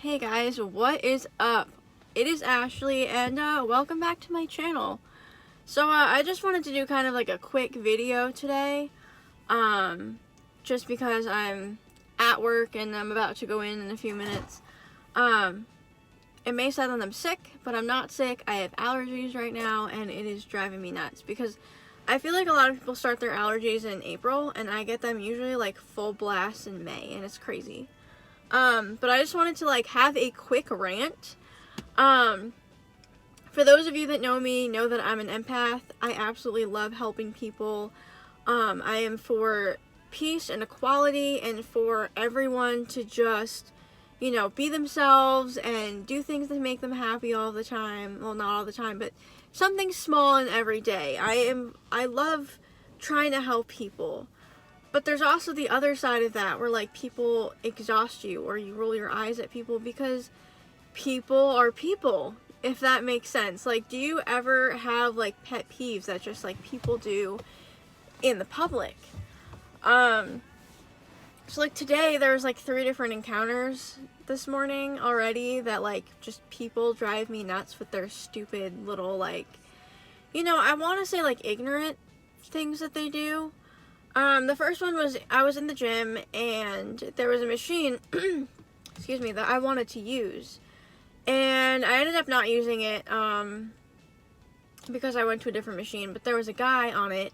Hey guys, what is up? It is Ashley and welcome back to my channel. So I just wanted to do kind of like a quick video today, just because I'm at work and I'm about to go in a few minutes. It may sound that I'm sick, but I'm not sick. I have allergies right now and it is driving me nuts because I feel like a lot of people start their allergies in April and I get them usually like full blast in May, and it's crazy. But I just wanted to like have a quick rant. For those of you that know me, know that I'm an empath. I absolutely love helping people. I am for peace and equality and for everyone to just, be themselves and do things that make them happy all the time. Well, not all the time, but something small in every day. I love trying to help people. But there's also the other side of that where like people exhaust you or you roll your eyes at people because people are people, if that makes sense. Like, do you ever have like pet peeves that just like people do in the public? So like today there was like 3 different encounters this morning already that like just people drive me nuts with their stupid little like, I want to say like ignorant things that they do. The first one was I was in the gym and there was a machine, excuse me, that I wanted to use. And I ended up not using it, because I went to a different machine, but there was a guy on it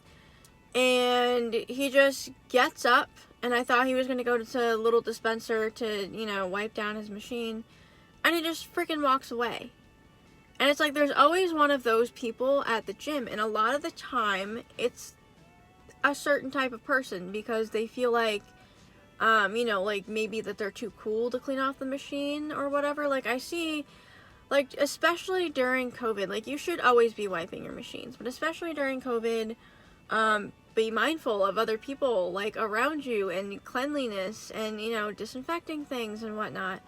and he just gets up and I thought he was going to go to a little dispenser to, wipe down his machine, and he just freaking walks away. And it's like there's always one of those people at the gym, and a lot of the time it's a certain type of person because they feel like, like maybe that they're too cool to clean off the machine or whatever. Like I see, like especially during COVID, like you should always be wiping your machines, but especially during COVID, be mindful of other people like around you and cleanliness and, disinfecting things and whatnot.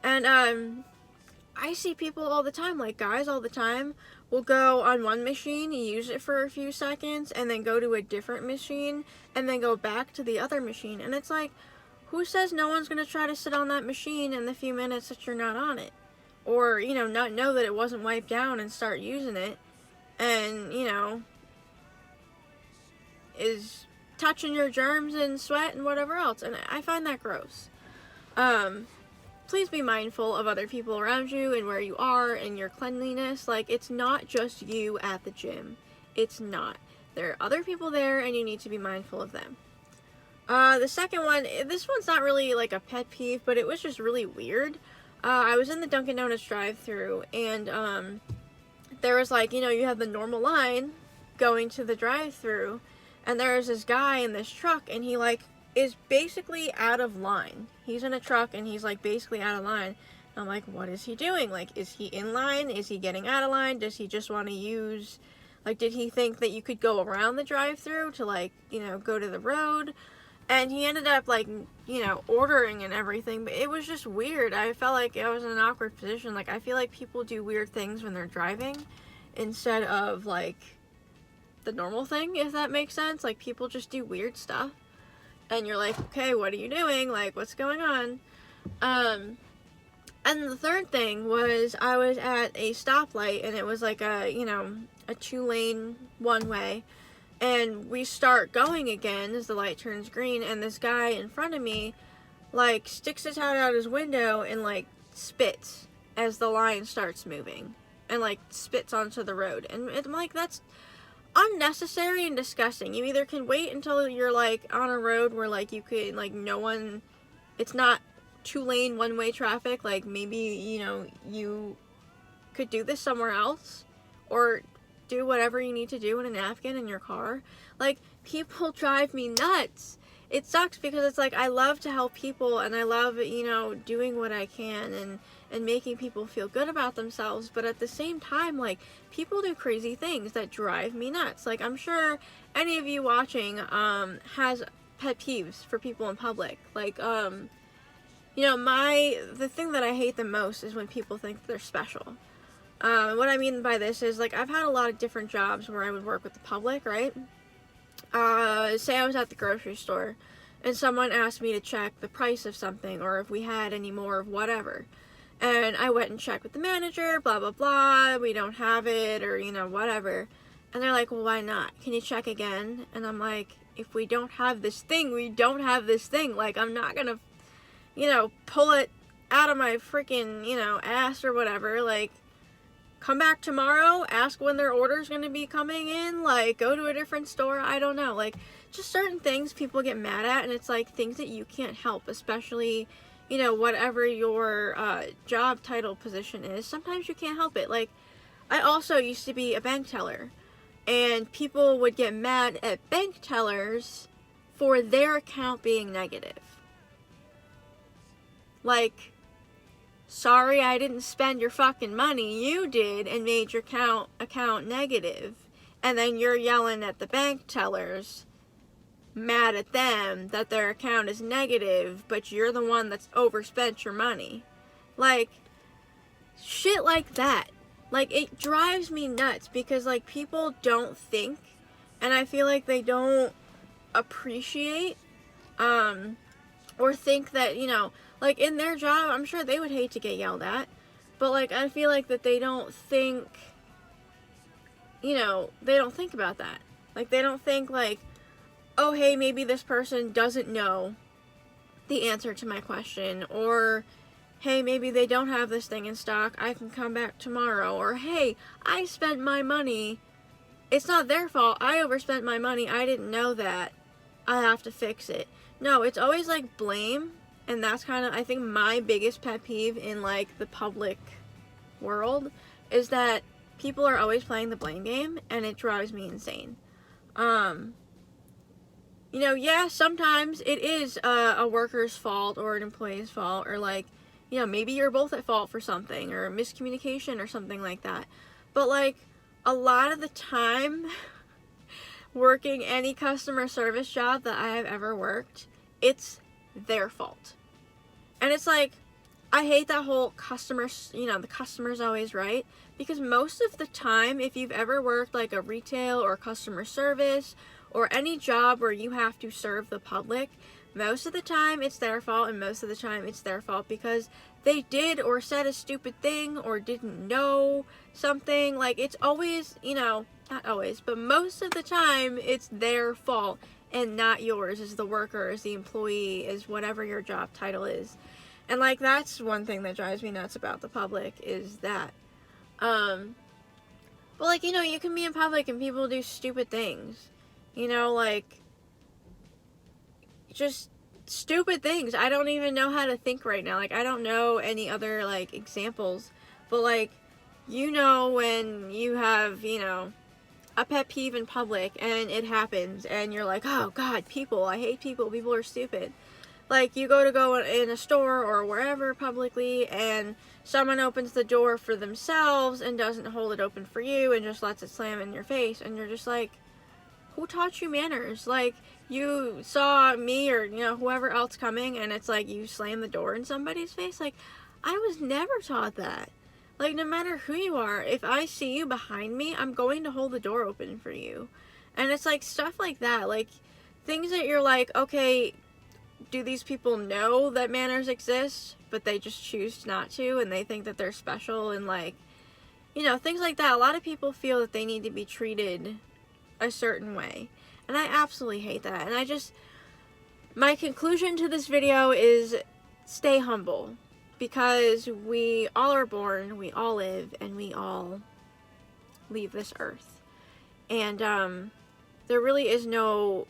And, I see people all the time, like guys all the time, will go on one machine, use it for a few seconds, and then go to a different machine, and then go back to the other machine. And it's like, who says no one's going to try to sit on that machine in the few minutes that you're not on it? Or, not know that it wasn't wiped down and start using it, and, is touching your germs and sweat and whatever else. And I find that gross. Please be mindful of other people around you and where you are and your cleanliness. Like, it's not just you at the gym. It's not. There are other people there and you need to be mindful of them. The second one, this one's not really like a pet peeve, but it was just really weird. I was in the Dunkin' Donuts drive-thru and there was like, you have the normal line going to the drive-thru, and there was this guy in this truck and he like is basically out of line. He's in a truck and he's like basically out of line. And I'm like, what is he doing? Like, is he in line? Is he getting out of line? Does he just want to use, like, did he think that you could go around the drive-thru to like, go to the road? And he ended up like, ordering and everything, but it was just weird. I felt like I was in an awkward position. Like, I feel like people do weird things when they're driving instead of like the normal thing, if that makes sense. Like, people just do weird stuff. And you're like, okay, what are you doing? Like, what's going on? And the third thing was I was at a stoplight and it was like a 2-lane one-way. And we start going again as the light turns green, and this guy in front of me, like, sticks his head out his window and, like, spits as the line starts moving. And, like, spits onto the road. And I'm like, that's unnecessary and disgusting. You either can wait until you're like on a road where like you could like it's not 2-lane one-way traffic, like maybe you could do this somewhere else or do whatever you need to do in a napkin in your car. Like, people drive me nuts. It sucks because it's like I love to help people and I love doing what I can and making people feel good about themselves, but at the same time, like, people do crazy things that drive me nuts. Like, I'm sure any of you watching has pet peeves for people in public. Like, the thing that I hate the most is when people think they're special. What I mean by this is, like, I've had a lot of different jobs where I would work with the public, right? Say I was at the grocery store and someone asked me to check the price of something or if we had any more of whatever. And I went and checked with the manager, blah, blah, blah, we don't have it, or, you know, whatever. And they're like, well, why not? Can you check again? And I'm like, if we don't have this thing, we don't have this thing. Like, I'm not gonna, you know, pull it out of my freaking, you know, ass or whatever. Like, come back tomorrow, ask when their order's gonna be coming in, like, go to a different store, I don't know. Like, just certain things people get mad at, and it's like things that you can't help, especially, you know, whatever your job title position is. Sometimes you can't help it. Like, I also used to be a bank teller, and people would get mad at bank tellers for their account being negative. Like, sorry, I didn't spend your fucking money, you did, and made your account negative. And then you're yelling at the bank tellers, mad at them that their account is negative, but you're the one that's overspent your money. Like, shit like that. Like, it drives me nuts because, like, people don't think, and I feel like they don't appreciate, or think that, you know, like, in their job, I'm sure they would hate to get yelled at, but, like, I feel like that they don't think, you know, they don't think about that. Like, they don't think, like, oh, hey, maybe this person doesn't know the answer to my question, or, hey, maybe they don't have this thing in stock, I can come back tomorrow, or, hey, I spent my money, it's not their fault, I overspent my money, I didn't know that, I have to fix it. No, it's always, like, blame, and that's kind of, I think, my biggest pet peeve in, like, the public world, is that people are always playing the blame game, and it drives me insane. You know, yeah, sometimes it is a worker's fault or an employee's fault, or, like, you know, maybe you're both at fault for something, or miscommunication or something like that. But, like, a lot of the time, working any customer service job that I have ever worked, it's their fault. And it's like, I hate that whole you know, the customer's always right, because most of the time, if you've ever worked, like, a retail or customer service, or any job where you have to serve the public, most of the time it's their fault, and most of the time it's their fault because they did or said a stupid thing or didn't know something. Like, it's always, you know, not always, but most of the time it's their fault and not yours as the worker, as the employee, as whatever your job title is. And, like, that's one thing that drives me nuts about the public, is that, but, like, you know, you can be in public and people do stupid things. You know, like, just stupid things. I don't even know how to think right now. Like, I don't know any other, like, examples. But, like, you know, when you have, you know, a pet peeve in public and it happens and you're like, oh, God, people, I hate people. People are stupid. Like, you go in a store or wherever publicly and someone opens the door for themselves and doesn't hold it open for you and just lets it slam in your face. And you're just like, who taught you manners? Like, you saw me or, you know, whoever else coming, and it's like you slam the door in somebody's face. Like, I was never taught that. Like, no matter who you are, if I see you behind me, I'm going to hold the door open for you. And it's like stuff like that. Like, things that you're like, okay, do these people know that manners exist, but they just choose not to, and they think that they're special, and, like, you know, things like that. A lot of people feel that they need to be treated a certain way, and I absolutely hate that. And my conclusion to this video is stay humble, because we all are born, we all live, and we all leave this earth. And there really is no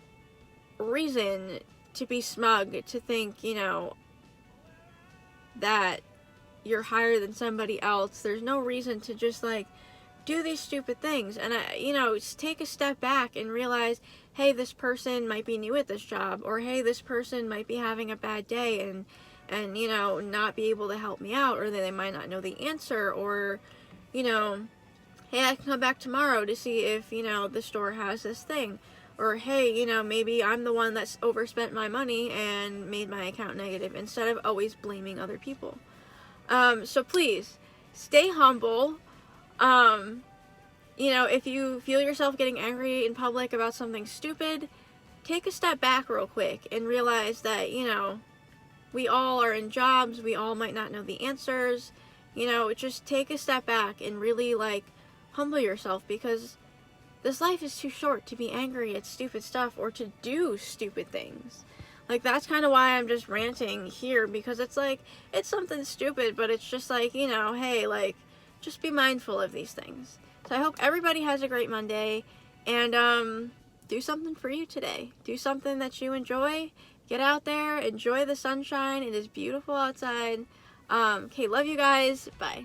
reason to be smug, to think, you know, that you're higher than somebody else. There's no reason to just, like, do these stupid things. And you know, just take a step back and realize, hey, this person might be new at this job, or hey, this person might be having a bad day and you know, not be able to help me out, or they might not know the answer, or, you know, hey, I can come back tomorrow to see if, you know, the store has this thing, or hey, you know, maybe I'm the one that's overspent my money and made my account negative, instead of always blaming other people. So please stay humble. You know, if you feel yourself getting angry in public about something stupid, take a step back real quick and realize that, you know, We all are in jobs. We all might not know the answers. You know, just take a step back and really, like, humble yourself, because this life is too short to be angry at stupid stuff or to do stupid things. Like, that's kind of why I'm just ranting here, because it's like, it's something stupid, but it's just like, you know, hey, like, just be mindful of these things. So I hope everybody has a great Monday, and do something for you today. Do something that you enjoy. Get out there, enjoy the sunshine. It is beautiful outside. Okay, love you guys. Bye.